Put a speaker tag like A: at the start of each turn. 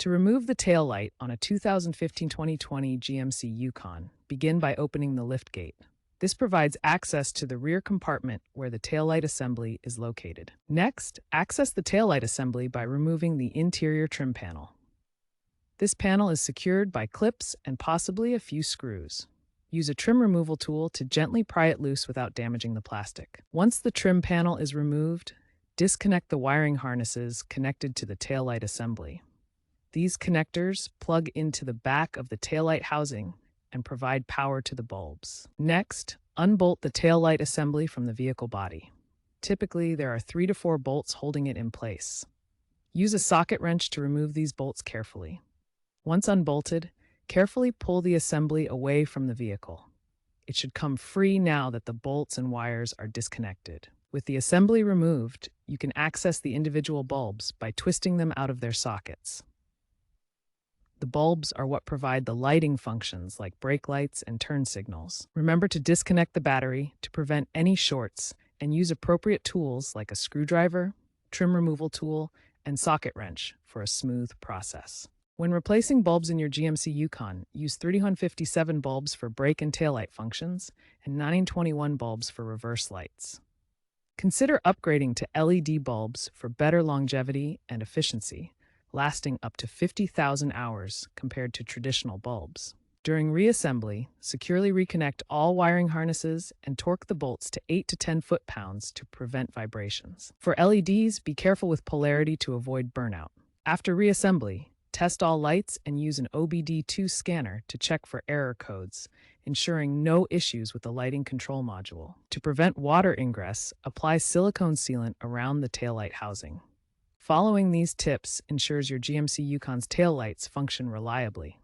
A: To remove the tail light on a 2015-2020 GMC Yukon, begin by opening the liftgate. This provides access to the rear compartment where the taillight assembly is located. Next, access the taillight assembly by removing the interior trim panel. This panel is secured by clips and possibly a few screws. Use a trim removal tool to gently pry it loose without damaging the plastic. Once the trim panel is removed, disconnect the wiring harnesses connected to the taillight assembly. These connectors plug into the back of the taillight housing and provide power to the bulbs. Next, unbolt the taillight assembly from the vehicle body. Typically, there are 3 to 4 bolts holding it in place. Use a socket wrench to remove these bolts carefully. Once unbolted, carefully pull the assembly away from the vehicle. It should come free now that the bolts and wires are disconnected. With the assembly removed, you can access the individual bulbs by twisting them out of their sockets. The bulbs are what provide the lighting functions like brake lights and turn signals. Remember to disconnect the battery to prevent any shorts and use appropriate tools like a screwdriver, trim removal tool, and socket wrench for a smooth process. When replacing bulbs in your GMC Yukon, use 3157 bulbs for brake and taillight functions and 921 bulbs for reverse lights. Consider upgrading to LED bulbs for better longevity and efficiency, lasting up to 50,000 hours compared to traditional bulbs. During reassembly, securely reconnect all wiring harnesses and torque the bolts to 8 to 10 foot-pounds to prevent vibrations. For LEDs, be careful with polarity to avoid burnout. After reassembly, test all lights and use an OBD2 scanner to check for error codes, ensuring no issues with the lighting control module. To prevent water ingress, apply silicone sealant around the taillight housing. Following these tips ensures your GMC Yukon's taillights function reliably.